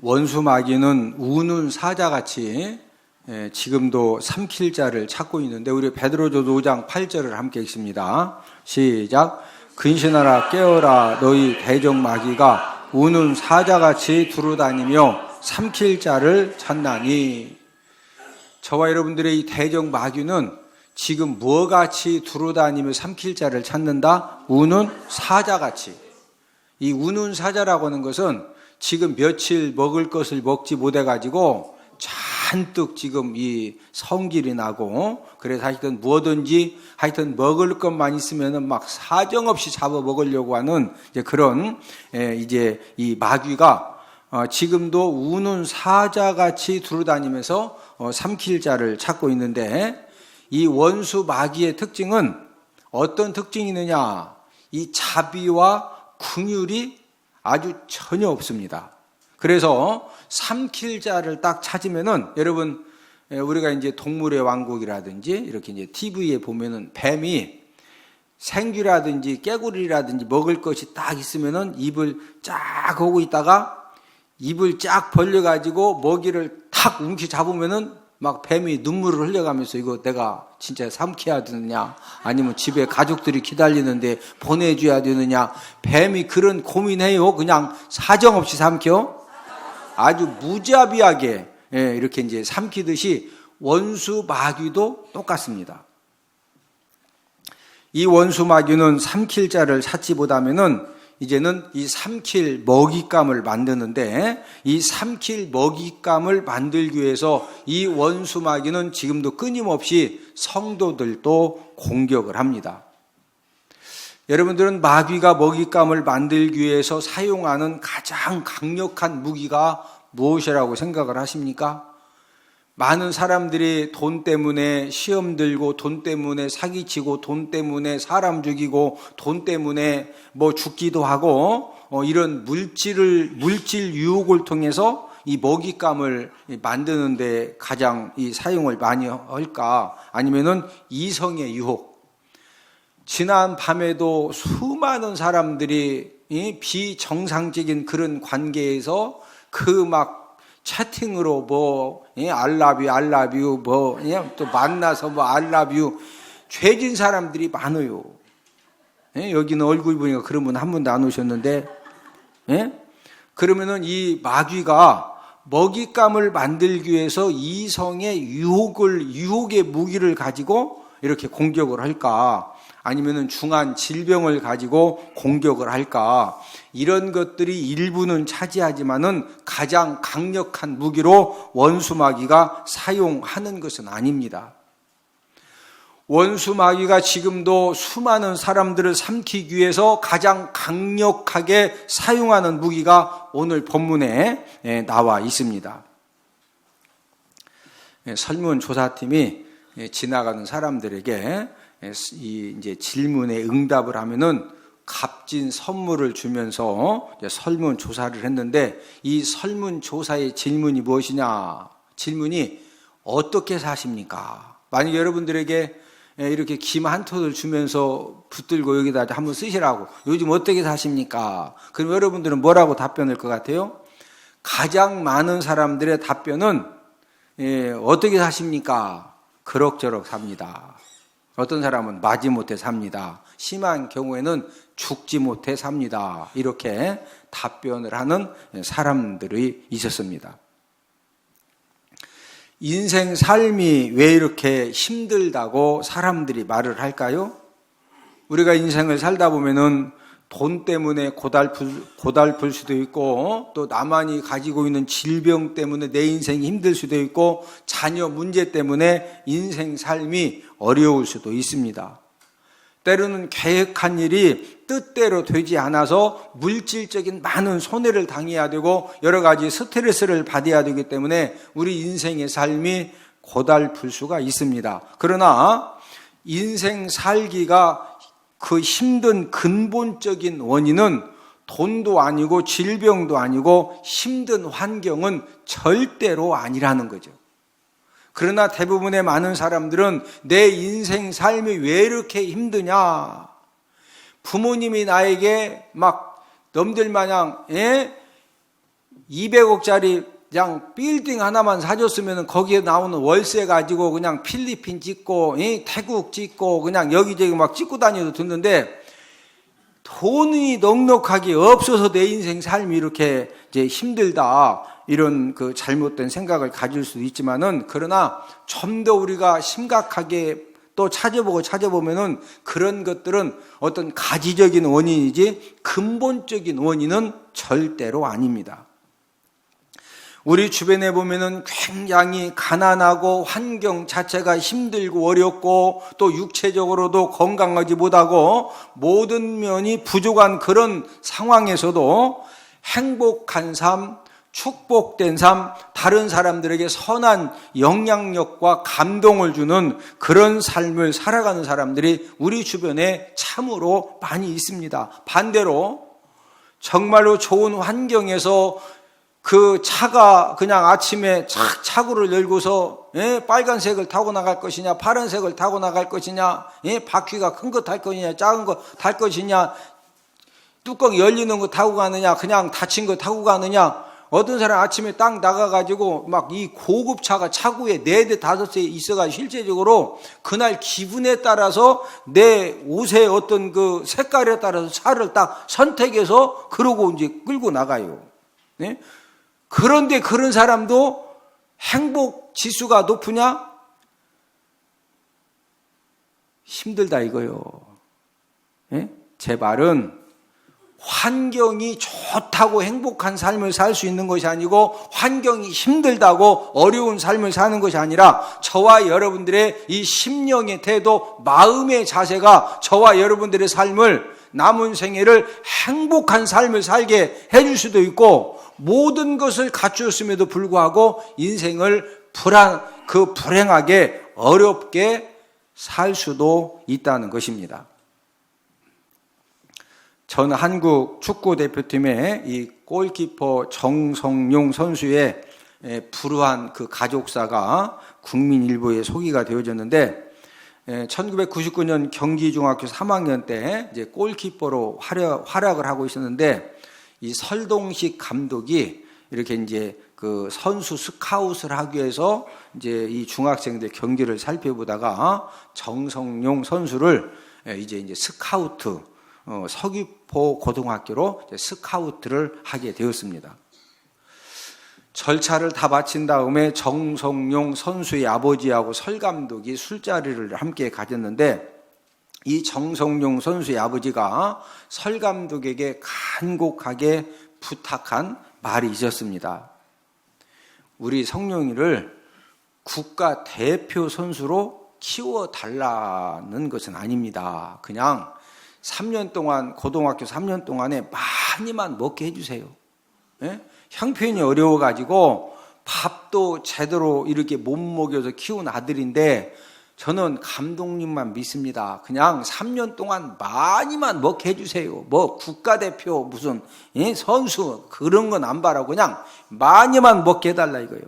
원수 마귀는 우는 사자같이 지금도 삼킬 자를 찾고 있는데, 우리 베드로전서 5장 8절을 함께 읽습니다. 시작. 근신하라 깨어라, 너희 대적 마귀가 우는 사자같이 두루다니며 삼킬 자를 찾나니. 저와 여러분들의 이 대적 마귀는 지금 무엇같이 두루다니며 삼킬 자를 찾는다? 우는 사자같이. 이 우는 사자라고 하는 것은 지금 며칠 먹을 것을 먹지 못해가지고 잔뜩 지금 이 성질이 나고, 그래서 하여튼 뭐든지 하여튼 먹을 것만 있으면은 막 사정없이 잡아 먹으려고 하는 이제 그런 이제 이 마귀가 지금도 우는 사자같이 두루다니면서 삼킬 자를 찾고 있는데, 이 원수 마귀의 특징은 어떤 특징이 있느냐? 이 자비와 긍휼이 아주 전혀 없습니다. 그래서 삼킬 자를 딱 찾으면은, 여러분 우리가 이제 동물의 왕국이라든지 이렇게 이제 TV에 보면은 뱀이 생쥐라든지 깨구리라든지 먹을 것이 딱 있으면은 입을 쫙 하고 있다가 입을 쫙 벌려가지고 먹이를 탁 움키 잡으면은 막 뱀이 눈물을 흘려가면서 이거 내가 진짜 삼켜야 되느냐, 아니면 집에 가족들이 기다리는데 보내줘야 되느냐, 뱀이 그런 고민해요. 그냥 사정없이 삼켜. 아주 무자비하게 이렇게 이제 삼키듯이 원수 마귀도 똑같습니다. 이 원수 마귀는 삼킬 자를 찾지보다는 이제는 이 삼킬 먹잇감을 만드는데, 이 삼킬 먹잇감을 만들기 위해서 이 원수 마귀는 지금도 끊임없이 성도들도 공격을 합니다. 여러분들은 마귀가 먹잇감을 만들기 위해서 사용하는 가장 강력한 무기가 무엇이라고 생각을 하십니까? 많은 사람들이 돈 때문에 시험 들고, 돈 때문에 사기치고, 돈 때문에 사람 죽이고, 돈 때문에 뭐 죽기도 하고, 이런 물질 유혹을 통해서 이 먹잇감을 만드는데 가장 이 사용을 많이 할까? 아니면은 이성의 유혹. 지난 밤에도 수많은 사람들이 이 비정상적인 그런 관계에서 그 막 채팅으로 뭐 알라뷰 뭐 또 만나서 뭐 알라뷰 죄진 사람들이 많아요. 여기는 얼굴 보니까 그런 분 한 분도 안 오셨는데, 그러면은 이 마귀가 먹잇감을 만들기 위해서 이성의 유혹의 무기를 가지고 이렇게 공격을 할까? 아니면은 중한 질병을 가지고 공격을 할까? 이런 것들이 일부는 차지하지만은 가장 강력한 무기로 원수 마귀가 사용하는 것은 아닙니다. 원수 마귀가 지금도 수많은 사람들을 삼키기 위해서 가장 강력하게 사용하는 무기가 오늘 본문에 나와 있습니다. 설문조사팀이 지나가는 사람들에게 이제 질문에 응답을 하면은 값진 선물을 주면서 설문조사를 했는데, 이 설문조사의 질문이 무엇이냐? 질문이 어떻게 사십니까? 만약에 여러분들에게 이렇게 김 한 톨을 주면서 붙들고 여기다 한번 쓰시라고, 요즘 어떻게 사십니까? 그럼 여러분들은 뭐라고 답변할 것 같아요? 가장 많은 사람들의 답변은 어떻게 사십니까? 그럭저럭 삽니다. 어떤 사람은 마지못해 삽니다. 심한 경우에는 죽지 못해 삽니다. 이렇게 답변을 하는 사람들이 있었습니다. 인생 삶이 왜 이렇게 힘들다고 사람들이 말을 할까요? 우리가 인생을 살다 보면은 돈 때문에 고달플 수도 있고, 또 나만이 가지고 있는 질병 때문에 내 인생이 힘들 수도 있고, 자녀 문제 때문에 인생 삶이 어려울 수도 있습니다. 때로는 계획한 일이 뜻대로 되지 않아서 물질적인 많은 손해를 당해야 되고 여러 가지 스트레스를 받아야 되기 때문에 우리 인생의 삶이 고달플 수가 있습니다. 그러나 인생 살기가 그 힘든 근본적인 원인은 돈도 아니고 질병도 아니고 힘든 환경은 절대로 아니라는 거죠. 그러나 대부분의 많은 사람들은 내 인생 삶이 왜 이렇게 힘드냐? 부모님이 나에게 막 남들 마냥 200억짜리 그냥 빌딩 하나만 사줬으면 거기에 나오는 월세 가지고 그냥 필리핀 찍고 태국 찍고 그냥 여기저기 막 찍고 다녀도 듣는데, 돈이 넉넉하게 없어서 내 인생 삶이 이렇게 이제 힘들다, 이런 그 잘못된 생각을 가질 수도 있지만은, 그러나 좀 더 우리가 심각하게 또 찾아보면은 그런 것들은 어떤 가지적인 원인이지 근본적인 원인은 절대로 아닙니다. 우리 주변에 보면은 굉장히 가난하고 환경 자체가 힘들고 어렵고 또 육체적으로도 건강하지 못하고 모든 면이 부족한 그런 상황에서도 행복한 삶, 축복된 삶, 다른 사람들에게 선한 영향력과 감동을 주는 그런 삶을 살아가는 사람들이 우리 주변에 참으로 많이 있습니다. 반대로 정말로 좋은 환경에서 그 차가 그냥 아침에 차고를 열고서 빨간색을 타고 나갈 것이냐, 파란색을 타고 나갈 것이냐, 바퀴가 큰 거 탈 것이냐, 작은 거 탈 것이냐, 뚜껑 열리는 거 타고 가느냐, 그냥 닫힌 거 타고 가느냐. 어떤 사람 아침에 딱 나가가지고 막 이 고급차가 차고에 4대 5대 있어가지고 실제적으로 그날 기분에 따라서 내 옷의 어떤 그 색깔에 따라서 차를 딱 선택해서 그러고 이제 끌고 나가요. 네? 그런데 그런 사람도 행복 지수가 높으냐? 힘들다 이거요. 네? 제 말은 환경이 좋다고 행복한 삶을 살 수 있는 것이 아니고 환경이 힘들다고 어려운 삶을 사는 것이 아니라 저와 여러분들의 이 심령의 태도, 마음의 자세가 저와 여러분들의 삶을, 남은 생애를 행복한 삶을 살게 해줄 수도 있고, 모든 것을 갖추었음에도 불구하고 인생을 불행하게 어렵게 살 수도 있다는 것입니다. 전 한국 축구 대표팀의 이 골키퍼 정성용 선수의 불우한 그 가족사가 국민일보에 소개가 되어졌는데, 1999년 경기중학교 3학년 때 이제 골키퍼로 활약을 하고 있었는데, 이 설동식 감독이 이렇게 이제 그 선수 스카웃을 하기 위해서 이제 이 중학생들 경기를 살펴보다가 정성용 선수를 이제 스카우트, 서귀포 고등학교로 스카우트를 하게 되었습니다. 절차를 다 마친 다음에 정성용 선수의 아버지하고 설 감독이 술자리를 함께 가졌는데, 이 정성용 선수의 아버지가 설 감독에게 간곡하게 부탁한 말이 있었습니다. 우리 성룡이를 국가 대표 선수로 키워달라는 것은 아닙니다. 그냥 3년 동안, 고등학교 3년 동안에 많이만 먹게 해주세요. 예? 형편이 어려워가지고 밥도 제대로 이렇게 못 먹여서 키운 아들인데 저는 감독님만 믿습니다. 그냥 3년 동안 많이만 먹게 해주세요. 뭐 국가대표 무슨 선수 그런 건 안 바라고 그냥 많이만 먹게 해달라 이거예요.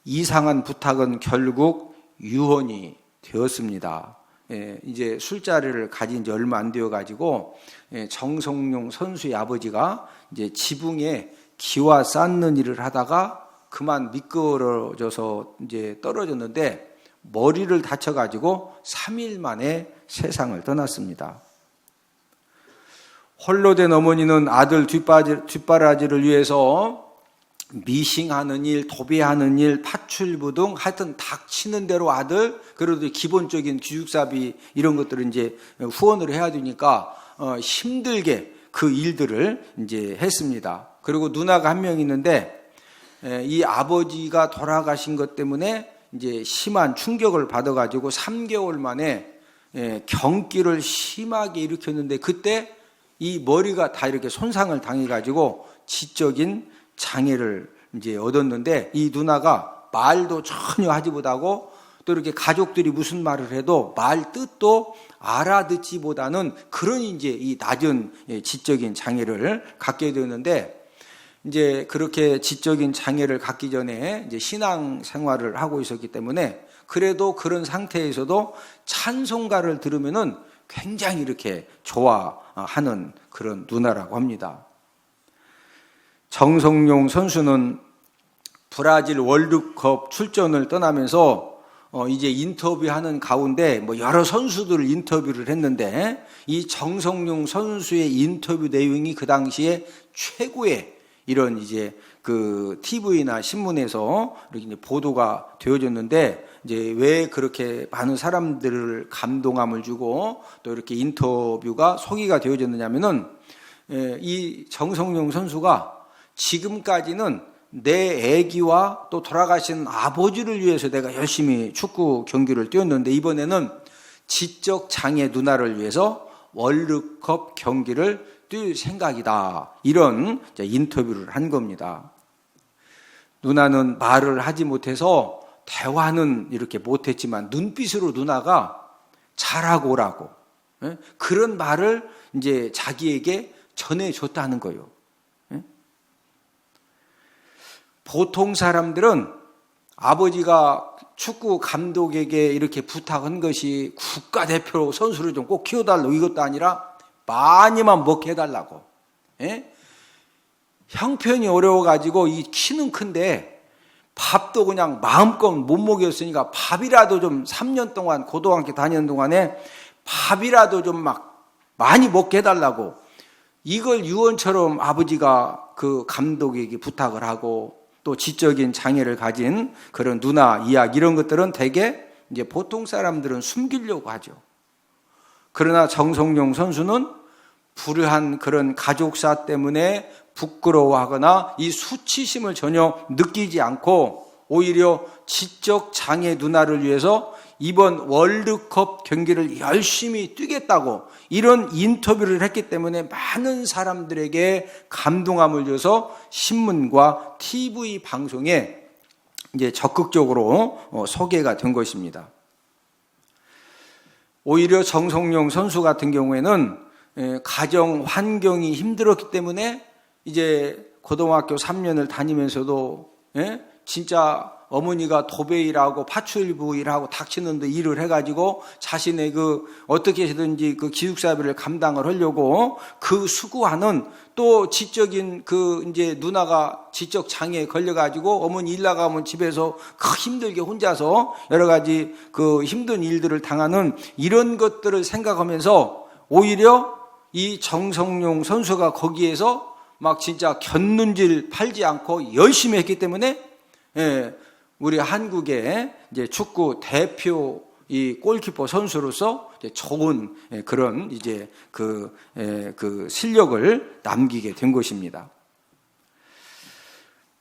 이상한 부탁은 결국 유언이 되었습니다. 이제 술자리를 가진 지 얼마 안 되어 가지고 정성용 선수의 아버지가 이제 지붕에 기와 쌓는 일을 하다가 그만 미끄러져서 이제 떨어졌는데 머리를 다쳐 가지고 3일 만에 세상을 떠났습니다. 홀로 된 어머니는 아들 뒷바라지를 위해서 미싱하는 일, 도배하는 일, 파출부 등 하여튼 닥치는 대로 아들, 그래도 기본적인 기숙사비 이런 것들을 이제 후원을 해야 되니까 힘들게 그 일들을 이제 했습니다. 그리고 누나가 한 명 있는데 이 아버지가 돌아가신 것 때문에 이제 심한 충격을 받아가지고 3개월 만에 경기를 심하게 일으켰는데 그때 이 머리가 다 이렇게 손상을 당해가지고 지적인 장애를 이제 얻었는데 이 누나가 말도 전혀 하지 못하고 또 이렇게 가족들이 무슨 말을 해도 말 뜻도 알아듣지 못하는 그런 이제 이 낮은 지적인 장애를 갖게 되었는데 이제 그렇게 지적인 장애를 갖기 전에 이제 신앙 생활을 하고 있었기 때문에 그래도 그런 상태에서도 찬송가를 들으면은 굉장히 이렇게 좋아하는 그런 누나라고 합니다. 정성용 선수는 브라질 월드컵 출전을 떠나면서 이제 인터뷰하는 가운데 여러 선수들을 인터뷰를 했는데 이 정성용 선수의 인터뷰 내용이 그 당시에 최고의 이런 이제 그 TV나 신문에서 이렇게 이제 보도가 되어졌는데 이제 왜 그렇게 많은 사람들을 감동함을 주고 또 이렇게 인터뷰가 소개가 되어졌느냐면은 이 정성용 선수가 지금까지는 내 아기와 또 돌아가신 아버지를 위해서 내가 열심히 축구 경기를 뛰었는데 이번에는 지적 장애 누나를 위해서 월드컵 경기를 뛸 생각이다. 이런 인터뷰를 한 겁니다. 누나는 말을 하지 못해서 대화는 이렇게 못했지만 눈빛으로 누나가 잘하고 오라고 그런 말을 이제 자기에게 전해줬다는 거예요. 보통 사람들은 아버지가 축구 감독에게 이렇게 부탁한 것이 국가대표 선수를 좀 꼭 키워달라고 이것도 아니라 많이만 먹게 해달라고. 형편이 어려워가지고 이 키는 큰데 밥도 그냥 마음껏 못 먹였으니까 밥이라도 좀 3년 동안 고등학교 다니는 동안에 밥이라도 좀 막 많이 먹게 해달라고 이걸 유언처럼 아버지가 그 감독에게 부탁을 하고 또 지적인 장애를 가진 그런 누나 이야기 이런 것들은 대개 이제 보통 사람들은 숨기려고 하죠. 그러나 정성용 선수는 불우한 그런 가족사 때문에 부끄러워하거나 이 수치심을 전혀 느끼지 않고 오히려 지적 장애 누나를 위해서 이번 월드컵 경기를 열심히 뛰겠다고 이런 인터뷰를 했기 때문에 많은 사람들에게 감동함을 줘서 신문과 TV 방송에 이제 적극적으로 소개가 된 것입니다. 오히려 정성용 선수 같은 경우에는 가정 환경이 힘들었기 때문에 이제 고등학교 3년을 다니면서도 진짜 어머니가 도배 일하고 파출부 일하고 닥치는 데 일을 해가지고 자신의 그 어떻게 해서든지 그 기숙사비를 감당을 하려고 그 수고하는 또 지적인 그 이제 누나가 지적 장애에 걸려가지고 어머니 일 나가면 집에서 힘들게 혼자서 여러 가지 그 힘든 일들을 당하는 이런 것들을 생각하면서 오히려 이 정성용 선수가 거기에서 막 진짜 곁눈질 팔지 않고 열심히 했기 때문에 우리 한국의 이제 축구 대표 이 골키퍼 선수로서 이제 좋은 그런 이제 그 실력을 남기게 된 것입니다.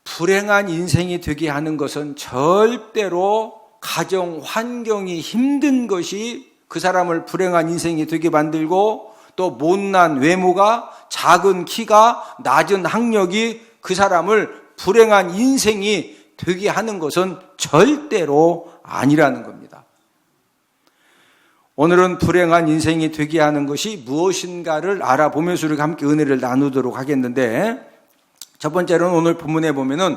불행한 인생이 되게 하는 것은 절대로 가정 환경이 힘든 것이 그 사람을 불행한 인생이 되게 만들고 또 못난 외모가 작은 키가 낮은 학력이 그 사람을 불행한 인생이 되게 하는 것은 절대로 아니라는 겁니다. 오늘은 불행한 인생이 되게 하는 것이 무엇인가를 알아보면서 우리가 함께 은혜를 나누도록 하겠는데 첫 번째로는 오늘 본문에 보면은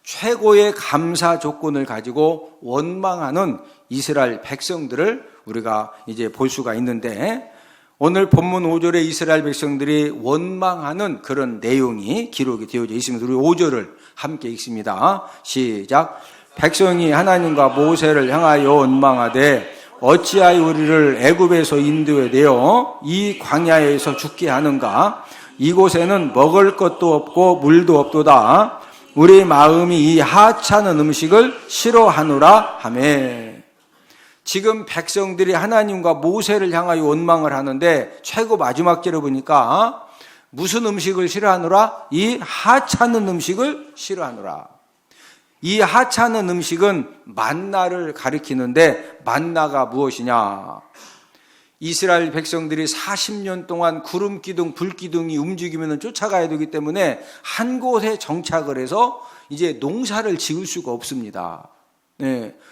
최고의 감사 조건을 가지고 원망하는 이스라엘 백성들을 우리가 이제 볼 수가 있는데 오늘 본문 5절에 이스라엘 백성들이 원망하는 그런 내용이 기록이 되어져 있습니다. 우리 5절을 함께 읽습니다. 시작. 백성이 하나님과 모세를 향하여 원망하되 어찌하여 우리를 애굽에서 인도해 내어 이 광야에서 죽게 하는가? 이곳에는 먹을 것도 없고 물도 없도다. 우리 마음이 이 하찮은 음식을 싫어하노라 하매. 지금 백성들이 하나님과 모세를 향하여 원망을 하는데 최고 마지막 절에 보니까 무슨 음식을 싫어하노라? 이 하찮은 음식을 싫어하노라. 이 하찮은 음식은 만나를 가리키는데 만나가 무엇이냐? 이스라엘 백성들이 40년 동안 구름 기둥, 불 기둥이 움직이면 쫓아가야 되기 때문에 한 곳에 정착을 해서 이제 농사를 지을 수가 없습니다.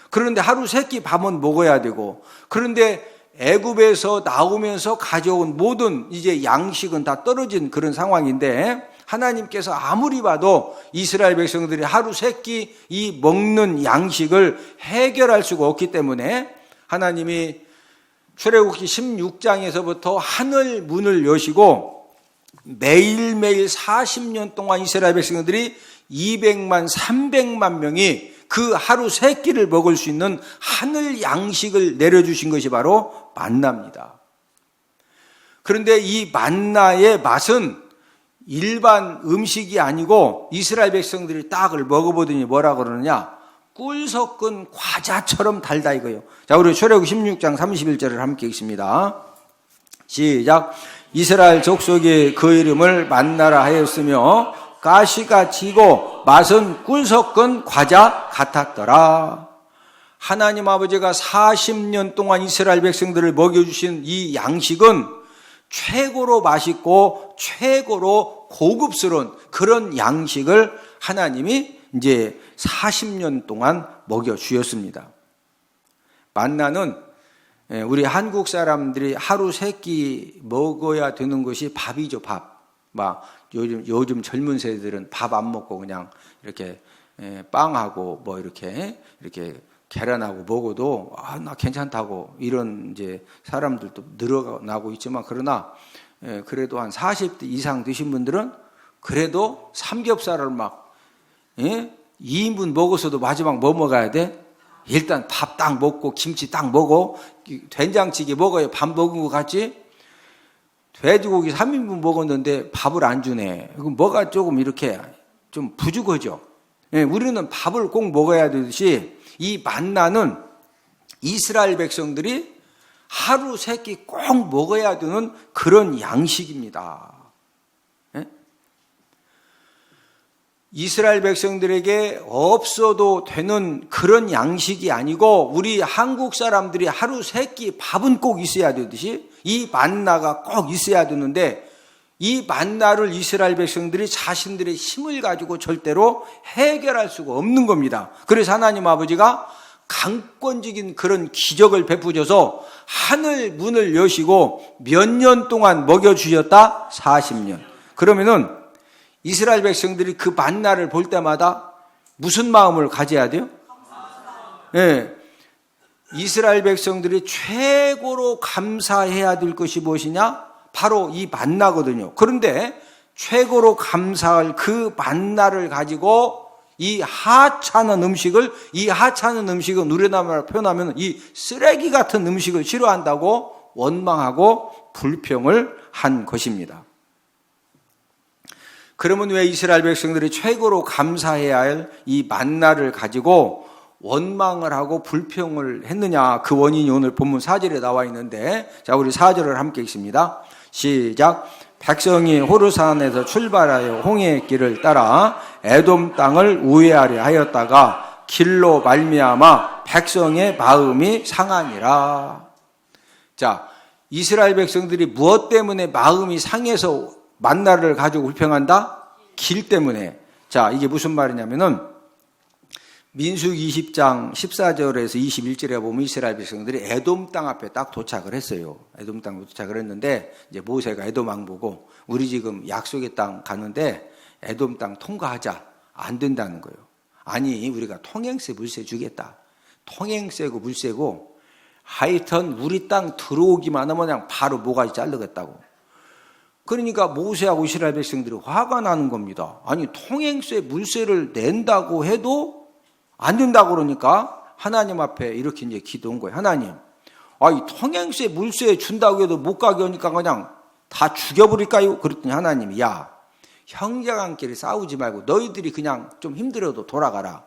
그런데 하루 세 끼 밥은 먹어야 되고 그런데 애굽에서 나오면서 가져온 모든 이제 양식은 다 떨어진 그런 상황인데 하나님께서 아무리 봐도 이스라엘 백성들이 하루 세 끼 이 먹는 양식을 해결할 수가 없기 때문에 하나님이 출애굽기 16장에서부터 하늘 문을 여시고 매일매일 40년 동안 이스라엘 백성들이 200만, 300만 명이 그 하루 세 끼를 먹을 수 있는 하늘 양식을 내려주신 것이 바로 만나입니다. 그런데 이 만나의 맛은 일반 음식이 아니고 이스라엘 백성들이 딱을 먹어보더니 뭐라 그러느냐? 꿀 섞은 과자처럼 달다 이거예요. 자, 우리 출애굽기 16장 31절을 함께 읽습니다. 시작. 이스라엘 족속이 그 이름을 만나라 하였으며 가시가 지고 맛은 꿀 섞은 과자 같았더라. 하나님 아버지가 40년 동안 이스라엘 백성들을 먹여주신 이 양식은 최고로 맛있고 최고로 고급스러운 그런 양식을 하나님이 이제 40년 동안 먹여주셨습니다. 만나는 우리 한국 사람들이 하루 세 끼 먹어야 되는 것이 밥이죠, 밥. 막 요즘 젊은 세대들은 밥 안 먹고 그냥 이렇게 빵하고 뭐 이렇게 계란하고 먹어도 나 괜찮다고 이런 이제 사람들도 늘어나고 있지만 그러나 그래도 한 40대 이상 되신 분들은 그래도 삼겹살을 막 2인분 먹어서도 마지막 뭐 먹어야 돼? 일단 밥 딱 먹고 김치 딱 먹어 된장찌개 먹어야 밥 먹은 것 같지? 돼지고기 3인분 먹었는데 밥을 안 주네. 그럼 뭐가 조금 이렇게 좀 부족하죠. 우리는 밥을 꼭 먹어야 되듯이 이 만나는 이스라엘 백성들이 하루 세 끼 꼭 먹어야 되는 그런 양식입니다. 이스라엘 백성들에게 없어도 되는 그런 양식이 아니고 우리 한국 사람들이 하루 세 끼 밥은 꼭 있어야 되듯이 이 만나가 꼭 있어야 되는데 이 만나를 이스라엘 백성들이 자신들의 힘을 가지고 절대로 해결할 수가 없는 겁니다. 그래서 하나님 아버지가 강권적인 그런 기적을 베푸셔서 하늘 문을 여시고 몇 년 동안 먹여주셨다? 40년. 그러면은 이스라엘 백성들이 그 만나를 볼 때마다 무슨 마음을 가져야 돼요? 이스라엘 백성들이 최고로 감사해야 될 것이 무엇이냐? 바로 이 만나거든요. 그런데 최고로 감사할 그 만나를 가지고 이 하찮은 음식은 우리나라로 표현하면 이 쓰레기 같은 음식을 싫어한다고 원망하고 불평을 한 것입니다. 그러면 왜 이스라엘 백성들이 최고로 감사해야 할 이 만나를 가지고 원망을 하고 불평을 했느냐? 그 원인이 오늘 본문 4절에 나와 있는데, 자, 우리 4절을 함께 읽습니다. 시작. 백성이 호르산에서 출발하여 홍해의 길을 따라 에돔 땅을 우회하려 하였다가 길로 말미암아 백성의 마음이 상하니라. 자, 이스라엘 백성들이 무엇 때문에 마음이 상해서 만나를 가지고 불평한다? 길 때문에. 자, 이게 무슨 말이냐면은 민수기 20장 14절에서 21절에 보면 이스라엘 백성들이 에돔 땅 앞에 딱 도착을 했어요. 에돔 땅에 도착을 했는데 이제 모세가 에돔 왕 보고 우리 지금 약속의 땅 가는데 에돔 땅 통과하자. 안 된다는 거예요. 아니, 우리가 통행세 물세 주겠다. 통행세고 물세고 하여튼 우리 땅 들어오기만 하면 그냥 바로 모가지 자르겠다고. 그러니까 모세하고 이스라엘 백성들이 화가 나는 겁니다. 아니, 통행세 물세를 낸다고 해도 안 된다고 그러니까 하나님 앞에 이렇게 이제 기도한 거예요. 하나님, 이 통행세 물세 준다고 해도 못 가게 하니까 그냥 다 죽여버릴까요? 그랬더니 하나님이, 야, 형제간끼리 싸우지 말고 너희들이 그냥 좀 힘들어도 돌아가라.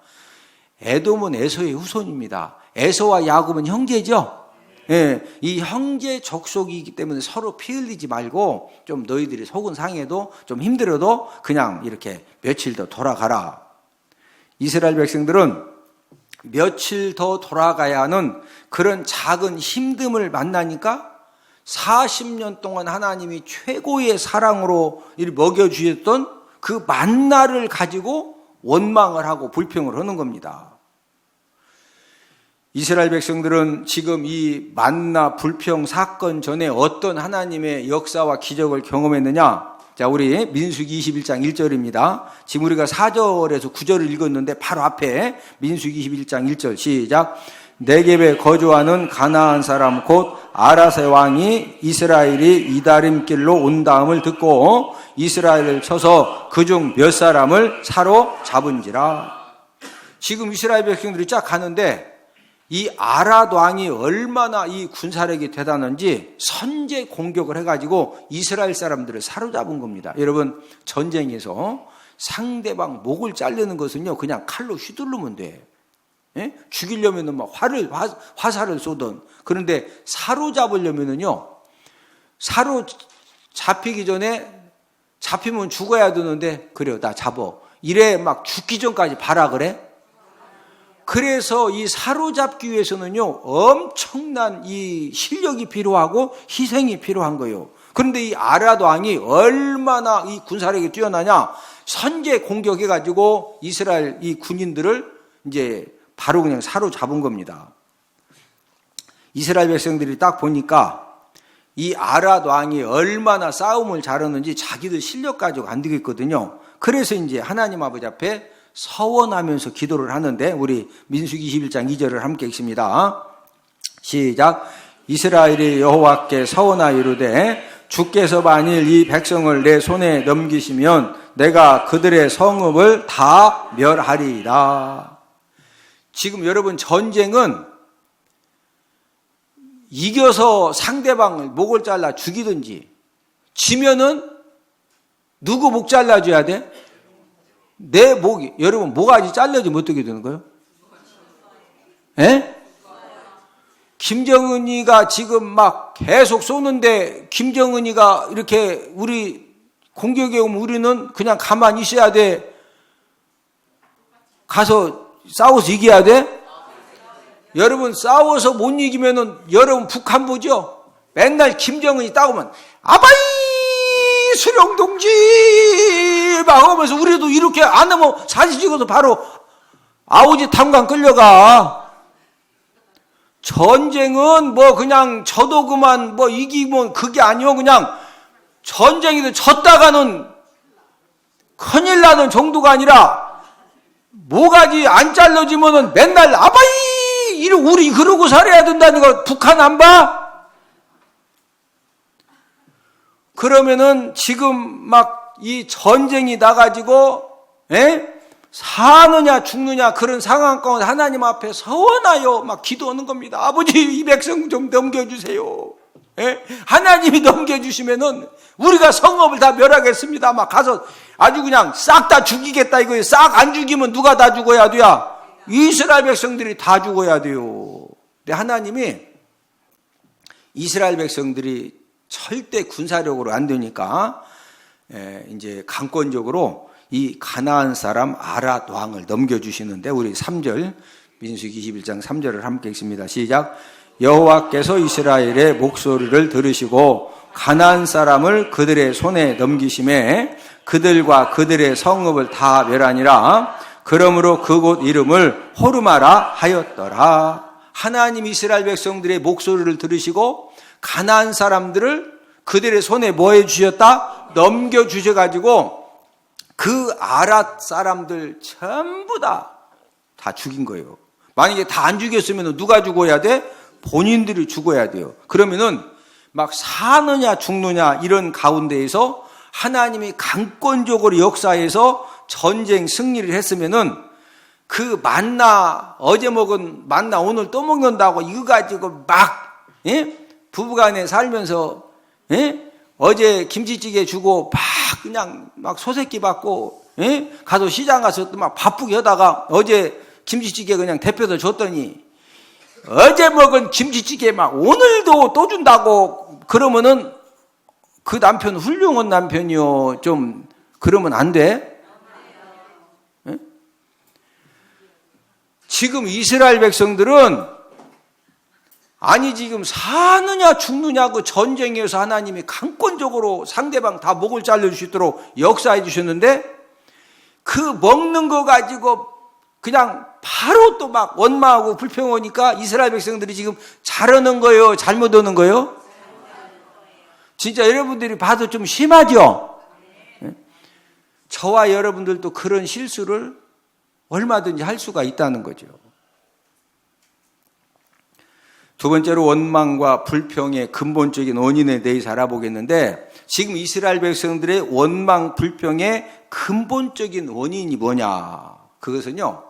에돔은 에서의 후손입니다. 에서와 야곱은 형제죠? 예, 이 형제 족속이기 때문에 서로 피 흘리지 말고 좀 너희들이 속은 상해도 좀 힘들어도 그냥 이렇게 며칠 더 돌아가라. 이스라엘 백성들은 며칠 더 돌아가야 하는 그런 작은 힘듦을 만나니까 40년 동안 하나님이 최고의 사랑으로 먹여주셨던 그 만나를 가지고 원망을 하고 불평을 하는 겁니다. 이스라엘 백성들은 지금 이 만나 불평 사건 전에 어떤 하나님의 역사와 기적을 경험했느냐? 자, 우리 민수기 21장 1절입니다. 지금 우리가 4절에서 9절을 읽었는데 바로 앞에 민수기 21장 1절 시작. 네겝에 거주하는 가나안 사람 곧 아라세 왕이 이스라엘이 이다림길로 온다음을 듣고 이스라엘을 쳐서 그중 몇 사람을 사로잡은지라. 지금 이스라엘 백성들이 쫙 가는데 이 아랏 왕이 얼마나 이 군사력이 대단한지 선제 공격을 해가지고 이스라엘 사람들을 사로잡은 겁니다. 여러분, 전쟁에서 상대방 목을 자르는 것은요 그냥 칼로 휘두르면 돼. 예? 죽이려면은 막 화살을 쏘던. 그런데 사로잡으려면은요 사로잡히기 전에 잡히면 죽어야 되는데 그래요, 나 잡어. 이래 막 죽기 전까지 봐라 그래. 그래서 이 사로잡기 위해서는요 엄청난 이 실력이 필요하고 희생이 필요한 거예요. 그런데 이 아랏 왕이 얼마나 이 군사력이 뛰어나냐, 선제 공격해가지고 이스라엘 이 군인들을 이제 바로 그냥 사로잡은 겁니다. 이스라엘 백성들이 딱 보니까 이 아랏 왕이 얼마나 싸움을 잘하는지 자기들 실력 가지고 안 되겠거든요. 그래서 이제 하나님 아버지 앞에 서원하면서 기도를 하는데 우리 민수기 21장 2절을 함께 읽습니다. 시작. 이스라엘이 여호와께 서원하여 이르되 주께서 만일 이 백성을 내 손에 넘기시면 내가 그들의 성읍을 다 멸하리이다. 지금 여러분, 전쟁은 이겨서 상대방을 목을 잘라 죽이든지, 지면은 누구 목 잘라줘야 돼? 내 목이. 여러분, 모가지 잘려지면 어떻게 되는 거예요? 예? 김정은이가 지금 막 계속 쏘는데 김정은이가 이렇게 우리 공격에 오면 우리는 그냥 가만히 있어야 돼? 가서 싸워서 이겨야 돼? 여러분, 싸워서 못 이기면은 여러분 북한 보죠? 맨날 김정은이 따오면 아바이 수령동지 막 하면서 우리도 이렇게 안 하면 사진 찍어서 바로 아우지 탄광 끌려가. 전쟁은 뭐 그냥 져도 그만 뭐 이기면 그게 아니요, 그냥 전쟁에도 졌다가는 큰일 나는 정도가 아니라 모가지 안 잘라지면은 맨날 아바이 우리 그러고 살아야 된다는 거 북한 안 봐? 그러면은 지금 막 이 전쟁이 나가지고 사느냐 죽느냐 그런 상황 가운데 하나님 앞에 서원하여 막 기도하는 겁니다. 아버지, 이 백성 좀 넘겨주세요. 하나님이 넘겨주시면은 우리가 성읍을 다 멸하겠습니다. 막 가서 아주 그냥 싹 다 죽이겠다 이거예요. 싹 안 죽이면 누가 다 죽어야 돼요? 이스라엘 백성들이 다 죽어야 돼요. 근데 하나님이 이스라엘 백성들이 절대 군사력으로 안 되니까 이제 강권적으로 이 가나안 사람 아랏 왕을 넘겨주시는데 우리 3절, 민수기 21장 3절을 함께 읽습니다. 시작. 여호와께서 이스라엘의 목소리를 들으시고 가나안 사람을 그들의 손에 넘기심에 그들과 그들의 성읍을 다 멸하니라. 그러므로 그곳 이름을 호르마라 하였더라. 하나님 이스라엘 백성들의 목소리를 들으시고 가나안 사람들을 그들의 손에 뭐 해주셨다? 넘겨주셔가지고 그 아랏 사람들 전부 다 죽인 거예요. 만약에 다 안 죽였으면 누가 죽어야 돼? 본인들이 죽어야 돼요. 그러면은 막 사느냐 죽느냐 이런 가운데에서 하나님이 강권적으로 역사해서 전쟁 승리를 했으면은 그 만나, 어제 먹은 만나 오늘 또 먹는다고 이거 가지고 막 부부간에 살면서 어제 김치찌개 주고 막 그냥 막 소새끼 받고 가서 시장 가서 또 막 바쁘게 하다가 어제 김치찌개 그냥 대표서 줬더니 어제 먹은 김치찌개 막 오늘도 또 준다고 그러면은 그 남편 훌륭한 남편이요. 좀 그러면 안 돼? 지금 이스라엘 백성들은 아니 지금 사느냐 죽느냐 그 전쟁에서 하나님이 강권적으로 상대방 다 목을 잘라줄 수 있도록 역사해 주셨는데 그 먹는 거 가지고 그냥 바로 또 막 원망하고 불평하니까 이스라엘 백성들이 지금 잘하는 거예요? 잘못하는 거예요? 진짜 여러분들이 봐도 좀 심하죠? 저와 여러분들도 그런 실수를 얼마든지 할 수가 있다는 거죠. 두 번째로 원망과 불평의 근본적인 원인에 대해서 알아보겠는데, 지금 이스라엘 백성들의 원망, 불평의 근본적인 원인이 뭐냐? 그것은요,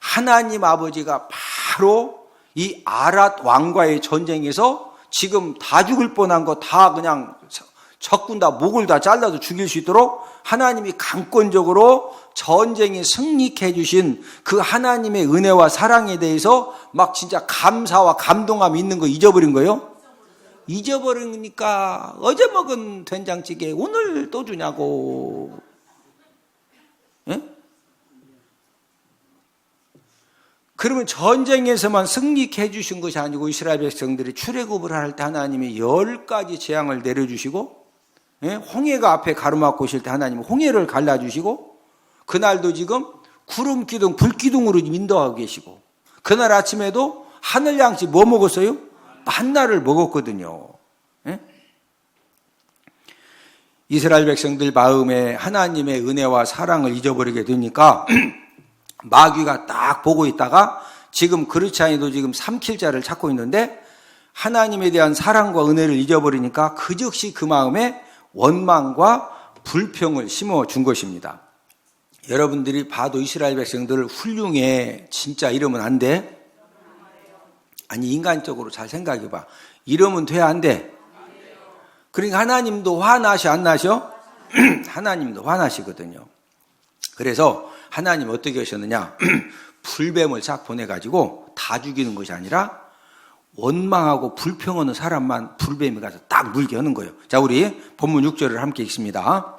하나님 아버지가 바로 이 아랏 왕과의 전쟁에서 지금 다 죽을 뻔한 거 다 그냥 적군 다 목을 다 잘라도 죽일 수 있도록 하나님이 강권적으로 전쟁에 승리케 해주신 그 하나님의 은혜와 사랑에 대해서 막 진짜 감사와 감동함이 있는 거 잊어버린 거예요? 잊어버리니까 어제 먹은 된장찌개 오늘 또 주냐고. 예? 그러면 전쟁에서만 승리케 해주신 것이 아니고 이스라엘 백성들이 출애굽을 할 때 하나님이 10가지 재앙을 내려주시고, 예? 홍해가 앞에 가로막고 있을 때 하나님은 홍해를 갈라주시고, 그날도 지금 구름 기둥, 불 기둥으로 인도하고 계시고, 그날 아침에도 하늘 양식 뭐 먹었어요? 만나를 먹었거든요. 예? 이스라엘 백성들 마음에 하나님의 은혜와 사랑을 잊어버리게 되니까 마귀가 딱 보고 있다가 지금 그렇지 않아도 지금 삼킬 자를 찾고 있는데, 하나님에 대한 사랑과 은혜를 잊어버리니까 그 즉시 그 마음에 원망과 불평을 심어준 것입니다. 여러분들이 봐도 이스라엘 백성들 훌륭해. 진짜 이러면 안 돼? 아니, 인간적으로 잘 생각해봐. 이러면 돼, 안 돼? 그러니까 하나님도 화나시 안 나셔? 하나님도 화나시거든요. 그래서 하나님 어떻게 하셨느냐? 불뱀을 싹 보내가지고 다 죽이는 것이 아니라 원망하고 불평하는 사람만 불뱀이 가서 딱 물게 하는 거예요. 자, 우리 본문 6절을 함께 읽습니다.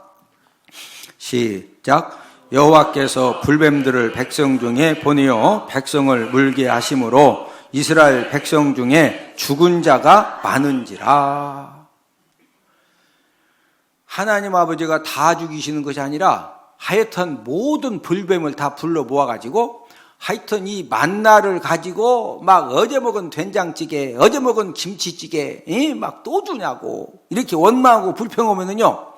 시작. 여호와께서 불뱀들을 백성 중에 보내어 백성을 물게 하심으로 이스라엘 백성 중에 죽은 자가 많은지라. 하나님 아버지가 다 죽이시는 것이 아니라 하여튼 모든 불뱀을 다 불러 모아가지고 하여튼 이 만나를 가지고 막 어제 먹은 된장찌개, 어제 먹은 김치찌개 막 또 주냐고 이렇게 원망하고 불평하면은요,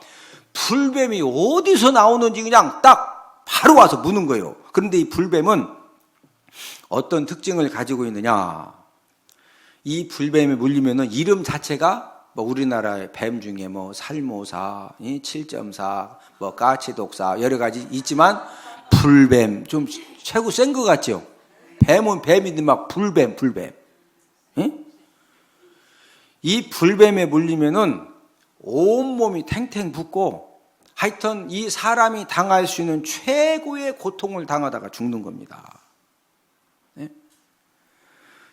불뱀이 어디서 나오는지 그냥 딱 바로 와서 무는 거예요. 그런데 이 불뱀은 어떤 특징을 가지고 있느냐? 이 불뱀에 물리면은 이름 자체가 뭐 우리나라의 뱀 중에 뭐 살모사, 7.4, 뭐 까치독사 여러 가지 있지만 불뱀 좀 최고 센 것 같죠? 뱀은 뱀인데 막 불뱀. 응? 이 불뱀에 물리면은 온몸이 탱탱 붓고 하여튼 이 사람이 당할 수 있는 최고의 고통을 당하다가 죽는 겁니다. 네?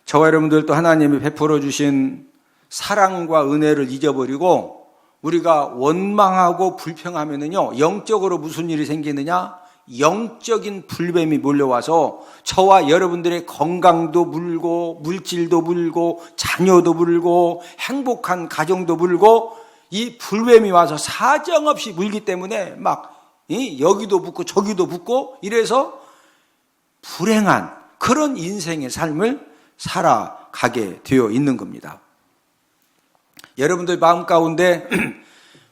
저와 여러분들도 하나님이 베풀어 주신 사랑과 은혜를 잊어버리고 우리가 원망하고 불평하면은요, 영적으로 무슨 일이 생기느냐? 영적인 불뱀이 몰려와서 저와 여러분들의 건강도 물고 물질도 물고 자녀도 물고 행복한 가정도 물고 이 불뱀이 와서 사정없이 물기 때문에 막 여기도 붙고 저기도 붙고 이래서 불행한 그런 인생의 삶을 살아가게 되어 있는 겁니다. 여러분들 마음 가운데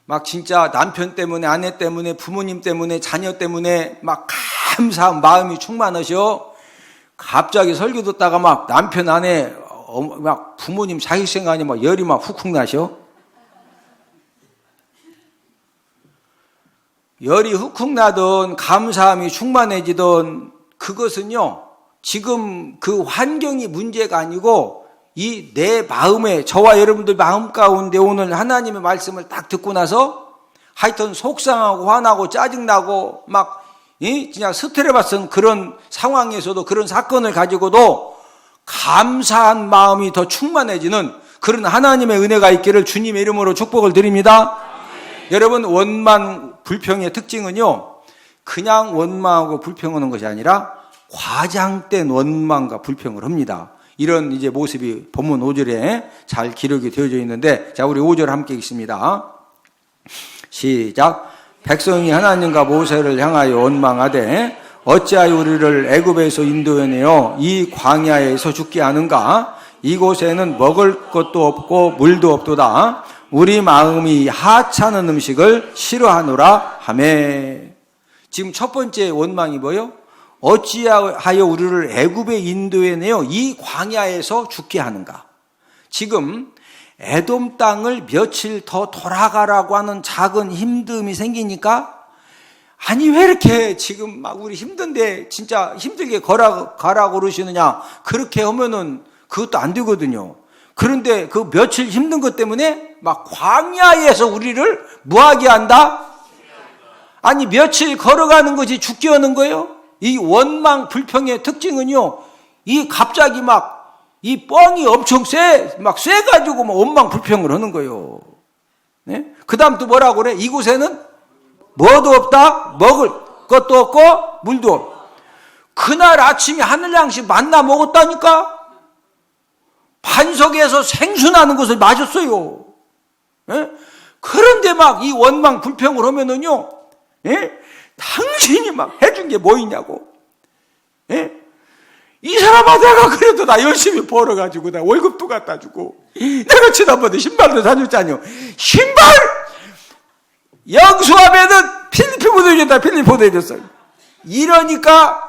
막 진짜 남편 때문에, 아내 때문에, 부모님 때문에, 자녀 때문에 막 감사한 마음이 충만하셔. 갑자기 설교 듣다가 막 남편, 아내, 막 부모님 자식 생각하니 막 열이 막 훅훅 나셔. 열이 훅훅 나던 감사함이 충만해지던 그것은요, 지금 그 환경이 문제가 아니고 이 내 마음에, 저와 여러분들 마음 가운데 오늘 하나님의 말씀을 딱 듣고 나서 하여튼 속상하고 화나고 짜증나고 막 그냥 스트레스 받은 그런 상황에서도, 그런 사건을 가지고도 감사한 마음이 더 충만해지는 그런 하나님의 은혜가 있기를 주님의 이름으로 축복을 드립니다. 여러분, 원망 불평의 특징은요, 그냥 원망하고 불평하는 것이 아니라 과장된 원망과 불평을 합니다. 이런 이제 모습이 본문 5절에 잘 기록이 되어져 있는데, 자, 우리 5절 함께 읽습니다. 시작. 백성이 하나님과 모세를 향하여 원망하되 어찌하여 우리를 애굽에서 인도해내어 이 광야에서 죽게 하는가? 이곳에는 먹을 것도 없고 물도 없도다. 우리 마음이 하찮은 음식을 싫어하노라 하매. 지금 첫 번째 원망이 뭐예요? 어찌하여 우리를 애굽에 인도해내어 이 광야에서 죽게 하는가? 지금 에돔 땅을 며칠 더 돌아가라고 하는 작은 힘듦이 생기니까, 아니 왜 이렇게 지금 막 우리 힘든데 진짜 힘들게 가라고 그러시느냐, 그렇게 하면은 그것도 안 되거든요. 그런데 그 며칠 힘든 것 때문에 막 광야에서 우리를 뭐하게 한다? 아니 며칠 걸어가는 것이 죽게 하는 거예요. 이 원망 불평의 특징은요, 이 갑자기 막 이 뻥이 엄청 막 쎄가지고 막 원망 불평을 하는 거예요. 네? 그 다음 또 뭐라고 그래? 이곳에는 뭐도 없다, 먹을 것도 없고 물도 없고. 그날 아침에 하늘 양식 만나 먹었다니까. 반석에서 생수 나는 것을 마셨어요. 예? 그런데 막 이 원망 불평을 하면은요, 예? 당신이 막 해준 게 뭐 있냐고. 예? 이 사람아, 내가 그래도 나 열심히 벌어가지고 나 월급도 갖다 주고 내가 지난번에 신발도 사줬잖아요. 신발 영수하면은 필리핀 보내줬다, 필리핀 보내줬어요. 이러니까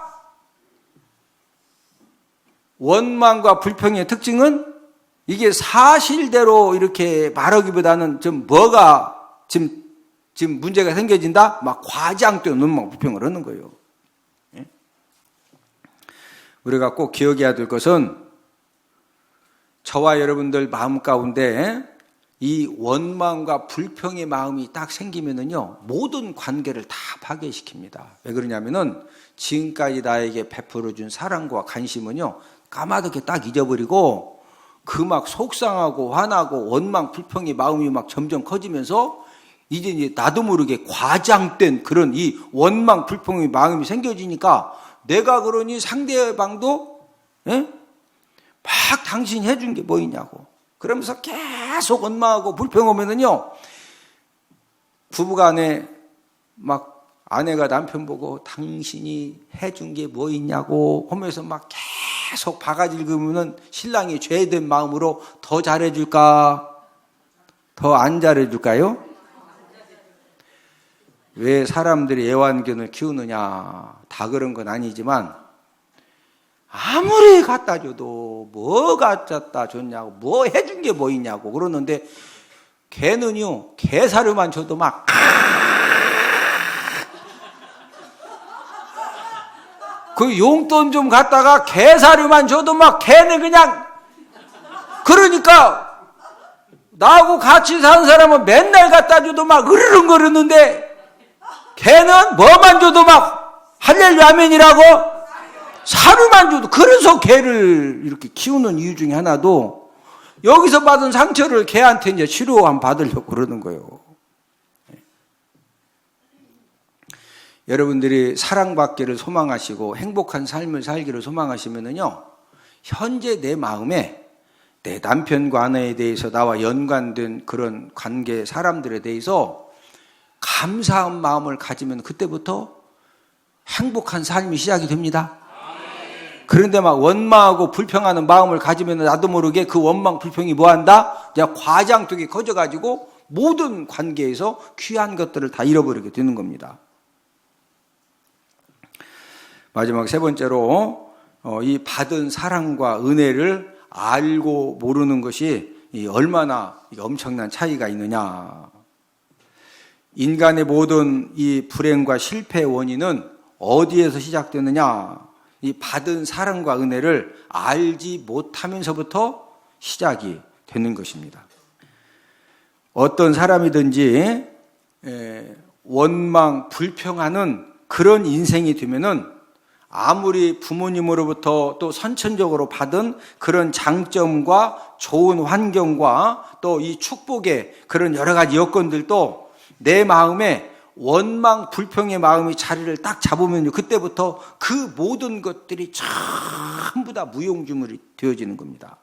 원망과 불평의 특징은 이게 사실대로 이렇게 말하기보다는 좀 뭐가 지금 문제가 생겨진다? 막 과장된 원망 불평을 하는 거예요. 우리가 꼭 기억해야 될 것은 저와 여러분들 마음 가운데 이 원망과 불평의 마음이 딱 생기면은요, 모든 관계를 다 파괴시킵니다. 왜 그러냐면은 지금까지 나에게 베풀어준 사랑과 관심은요, 까마득히 딱 잊어버리고 그 막 속상하고 화나고 원망 불평의 마음이 막 점점 커지면서 이제 나도 모르게 과장된 그런 이 원망 불평의 마음이 생겨지니까 내가 그러니 상대방도 막 당신이 해준 게 뭐 있냐고 그러면서 계속 원망하고 불평하면은요, 부부간에 막 아내가 남편 보고 당신이 해준 게 뭐 있냐고 하면서 막 계속 바가지를 긁으면은 신랑이 죄된 마음으로 더 잘해줄까, 더 안 잘해줄까요? 왜 사람들이 애완견을 키우느냐, 다 그런 건 아니지만 아무리 갖다 줘도 뭐 갖다 줬냐고, 뭐 해준 게 뭐 있냐고 그러는데 개는요, 개사료만 줘도 막 그 용돈 좀 갖다가 개사료만 줘도 막 개는 그냥, 그러니까 나하고 같이 사는 사람은 맨날 갖다 줘도 막 으르렁거리는데 개는 뭐만 줘도 막 할렐루야 아멘이라고 사료만 줘도. 그래서 개를 이렇게 키우는 이유 중에 하나도 여기서 받은 상처를 개한테 이제 치료함 받으려고 그러는 거예요. 여러분들이 사랑받기를 소망하시고 행복한 삶을 살기를 소망하시면은요, 현재 내 마음에 내 남편과 아내에 대해서 나와 연관된 그런 관계 사람들에 대해서 감사한 마음을 가지면 그때부터 행복한 삶이 시작이 됩니다. 그런데 막 원망하고 불평하는 마음을 가지면 나도 모르게 그 원망 불평이 뭐한다? 그냥 과장되게 커져가지고 모든 관계에서 귀한 것들을 다 잃어버리게 되는 겁니다. 마지막 세 번째로 이 받은 사랑과 은혜를 알고 모르는 것이 얼마나 엄청난 차이가 있느냐. 인간의 모든 이 불행과 실패의 원인은 어디에서 시작되느냐. 이 받은 사랑과 은혜를 알지 못하면서부터 시작이 되는 것입니다. 어떤 사람이든지 원망, 불평하는 그런 인생이 되면은 아무리 부모님으로부터 또 선천적으로 받은 그런 장점과 좋은 환경과 또 이 축복의 그런 여러 가지 여건들도 내 마음에 원망, 불평의 마음이 자리를 딱 잡으면요, 그때부터 그 모든 것들이 전부 다 무용지물이 되어지는 겁니다.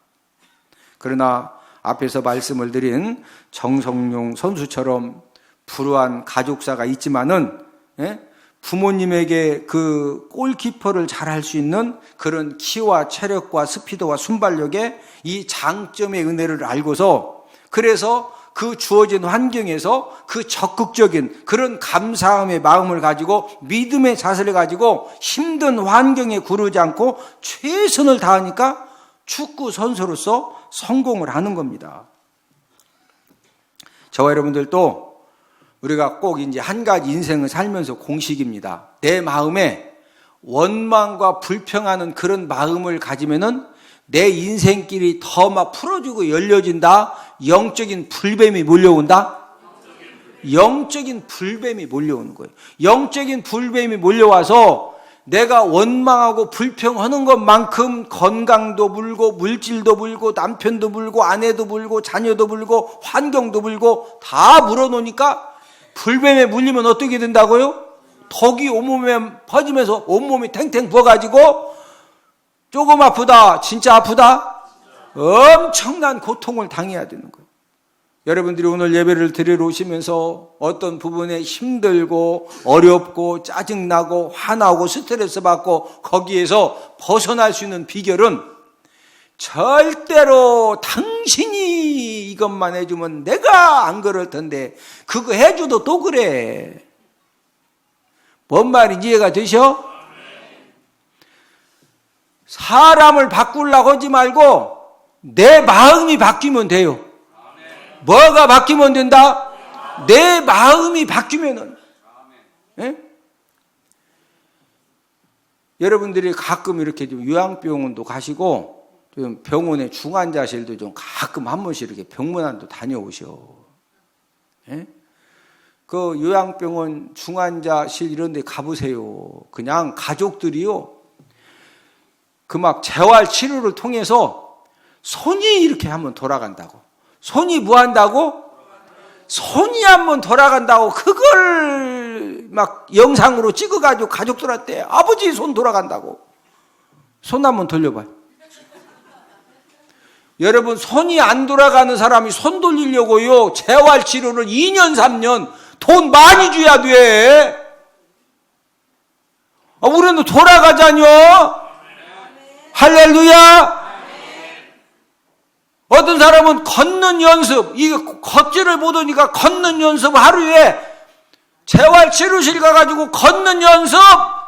그러나 앞에서 말씀을 드린 정성용 선수처럼 불우한 가족사가 있지만은 부모님에게 그 골키퍼를 잘할 수 있는 그런 키와 체력과 스피드와 순발력의 이 장점의 은혜를 알고서, 그래서 그 주어진 환경에서 그 적극적인 그런 감사함의 마음을 가지고 믿음의 자세를 가지고 힘든 환경에 구르지 않고 최선을 다하니까 축구 선수로서 성공을 하는 겁니다. 저와 여러분들도 우리가 꼭 이제 한 가지 인생을 살면서 공식입니다. 내 마음에 원망과 불평하는 그런 마음을 가지면은 내 인생길이 더 막 풀어지고 열려진다. 영적인 불뱀이 몰려온다. 영적인 불뱀이 몰려오는 거예요. 영적인 불뱀이 몰려와서 내가 원망하고 불평하는 것만큼 건강도 물고 물질도 물고 남편도 물고 아내도 물고 자녀도 물고 환경도 물고 다 물어놓으니까 불뱀에 물리면 어떻게 된다고요? 덕이 온몸에 퍼지면서 온몸이 탱탱 부어가지고 조금 아프다, 진짜 아프다, 엄청난 고통을 당해야 되는 거예요. 여러분들이 오늘 예배를 드리러 오시면서 어떤 부분에 힘들고 어렵고 짜증나고 화나고 스트레스 받고 거기에서 벗어날 수 있는 비결은 절대로 당신이 이것만 해주면 내가 안 그럴 텐데 그거 해줘도 또 그래. 뭔 말인지 이해가 되셔? 사람을 바꾸려고 하지 말고 내 마음이 바뀌면 돼요. 뭐가 바뀌면 된다? 내 마음이 바뀌면은. 예? 여러분들이 가끔 이렇게 좀 요양병원도 가시고 좀 병원의 중환자실도 좀 가끔 한 번씩 이렇게 병문안도 다녀오셔. 예? 그 요양병원 중환자실 이런 데 가보세요. 그냥 가족들이요. 그 막 재활 치료를 통해서 손이 이렇게 한번 돌아간다고. 손이 뭐 한다고? 손이 한번 돌아간다고 그걸 막 영상으로 찍어가지고 가족들한테 아버지 손 돌아간다고. 손 한번 돌려봐요. 여러분 손이 안 돌아가는 사람이 손 돌리려고요. 재활치료를 2년 3년 돈 많이 줘야 돼. 우리는 돌아가자뇨. 할렐루야. 어떤 사람은 걷는 연습, 이거 걷지를 못하니까 걷는 연습 하루에 재활치료실 가가지고 걷는 연습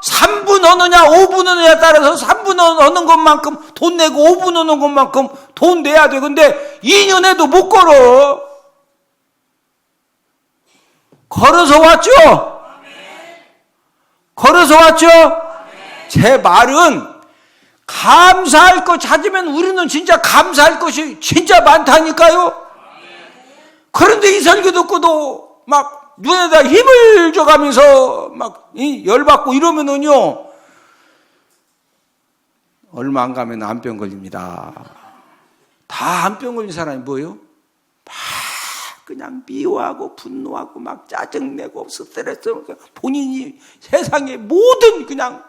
3분 하느냐 5분 하느냐에 따라서 3분 하는 것만큼 돈 내고 5분 하는 것만큼 돈 내야 돼. 근데 2년 해도 못 걸어. 걸어서 왔죠? 걸어서 왔죠? 제 말은 감사할 것 찾으면 우리는 진짜 감사할 것이 진짜 많다니까요. 그런데 이 설교 듣고도 막 눈에다 힘을 줘가면서 막 열받고 이러면은요 얼마 안 가면 암병 걸립니다. 다 암병 걸린 사람이 뭐예요? 막 그냥 미워하고 분노하고 막 짜증내고 스트레스 본인이 세상의 모든 그냥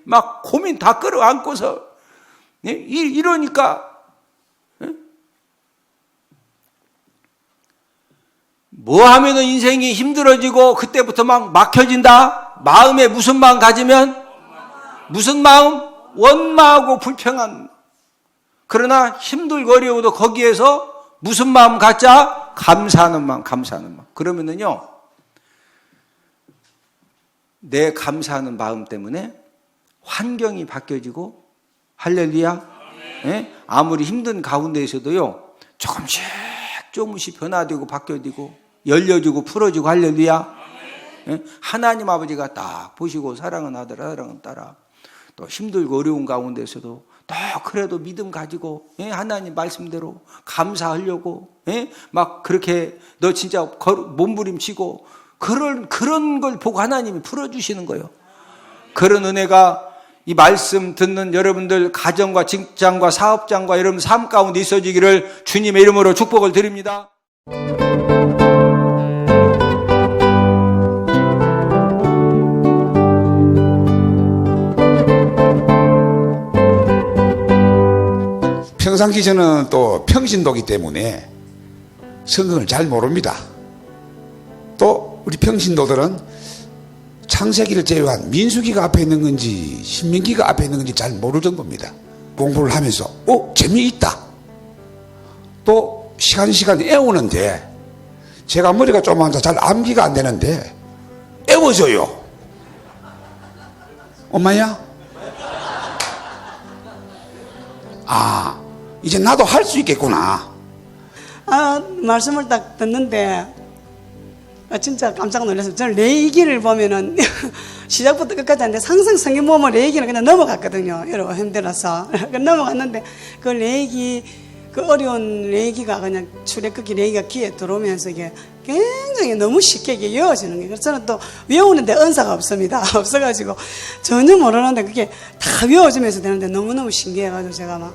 막 고민 다 끌어안고서 이러니까 뭐 하면은 인생이 힘들어지고 그때부터 막 막혀진다. 마음에 무슨 마음 가지면? 무슨 마음? 원망하고 불평한. 그러나 힘들고 어려워도 거기에서 무슨 마음 갖자? 감사하는 마음, 감사하는 마음. 그러면은요 내 감사하는 마음 때문에 환경이 바뀌어지고 할렐루야. 예? 아무리 힘든 가운데에서도요 조금씩 변화되고 바뀌어지고 열려지고 풀어지고 할렐루야. 예? 하나님 아버지가 딱 보시고 사랑은 아들아 사랑은 딸아 또 힘들고 어려운 가운데서도 또 그래도 믿음 가지고 하나님 말씀대로 감사하려고 막 그렇게 너 진짜 몸부림치고 그런 걸 보고 하나님이 풀어주시는 거예요. 그런 은혜가 이 말씀 듣는 여러분들 가정과 직장과 사업장과 여러분 삶 가운데 있어지기를 주님의 이름으로 축복을 드립니다. 평상시 저는 또 평신도기 때문에 성경을 잘 모릅니다. 또 우리 평신도들은 창세기를 제외한 민수기가 앞에 있는 건지 신명기가 앞에 있는 건지 잘 모를 정도입니다. 공부를 하면서 재미있다. 또 시간 애우는데 제가 머리가 조그만서 잘 암기가 안 되는데 애워져요. 엄마야? 아, 이제 나도 할 수 있겠구나. 말씀을 딱 듣는데 진짜 깜짝 놀랐어요. 저는 레이기를 보면은 시작부터 끝까지 하는데 항상 성경 보면 레이기는 그냥 넘어갔거든요. 여러분 힘들어서 넘어갔는데 그 레이기, 그 어려운 레이기가 그냥 출애굽기 레이기가 귀에 들어오면서 이게 굉장히 너무 쉽게 이게 외워지는 거예요. 그래서 저는 또 외우는데 은사가 없습니다. 없어가지고 전혀 모르는데 그게 다 외워지면서 되는데 너무너무 신기해가지고 제가 막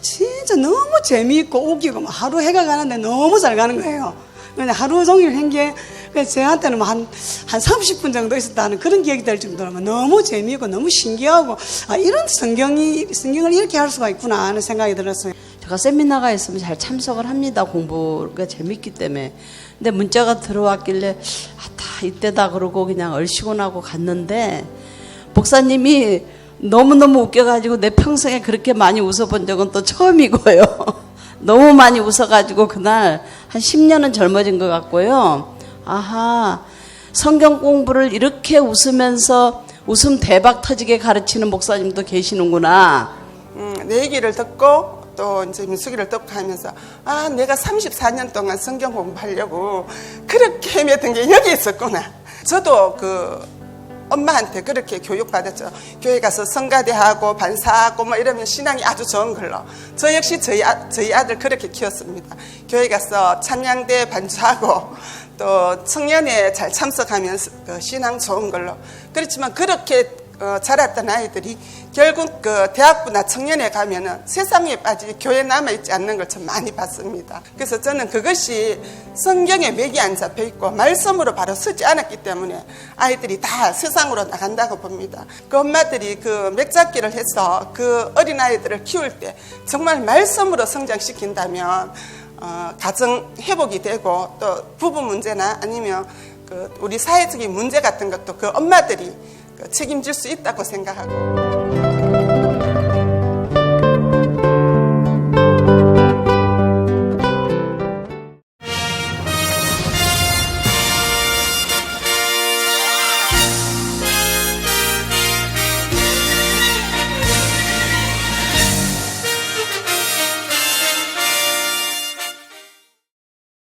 진짜 너무 재미있고 웃기고 막 하루 해가 가는데 너무 잘 가는 거예요. 그냥 하루 종일 한 게 저한테는 한 30분 정도 있었다는 그런 기억이 될 정도로 너무 재미있고 너무 신기하고 이런 성경을 이렇게 할 수가 있구나 하는 생각이 들었어요. 제가 세미나가 있으면 잘 참석을 합니다. 공부가 재밌기 때문에. 근데 문자가 들어왔길래 다 이때다 그러고 그냥 얼씨곤하고 갔는데 목사님이 너무너무 웃겨가지고 내 평생에 그렇게 많이 웃어본 적은 또 처음이고요. 너무 많이 웃어가지고 그날 한 10년은 젊어진 것 같고요. 아하, 성경 공부를 이렇게 웃으면서 웃음 대박 터지게 가르치는 목사님도 계시는구나. 내 얘기를 듣고 또 이제 민숙이를 듣고 하면서 내가 34년 동안 성경 공부하려고 그렇게 헤맸던 게 여기 있었구나. 저도 엄마한테 그렇게 교육받았죠. 교회 가서 성가대하고 반사하고 뭐 이러면 신앙이 아주 좋은 걸로. 저 역시 저희 아들 그렇게 키웠습니다. 교회 가서 찬양대 반주하고 또 청년회 잘 참석하면서 신앙 좋은 걸로. 그렇지만 그렇게 자랐던 아이들이 결국 대학부나 청년회 가면은 세상에 빠지지 교회에 남아있지 않는 걸 참 많이 봤습니다. 그래서 저는 그것이 성경에 맥이 안 잡혀 있고 말씀으로 바로 서지 않았기 때문에 아이들이 다 세상으로 나간다고 봅니다. 그 엄마들이 맥 잡기를 해서 그 어린 아이들을 키울 때 정말 말씀으로 성장시킨다면 가정 회복이 되고 또 부부 문제나 아니면 우리 사회적인 문제 같은 것도 그 엄마들이 책임질 수 있다고 생각하고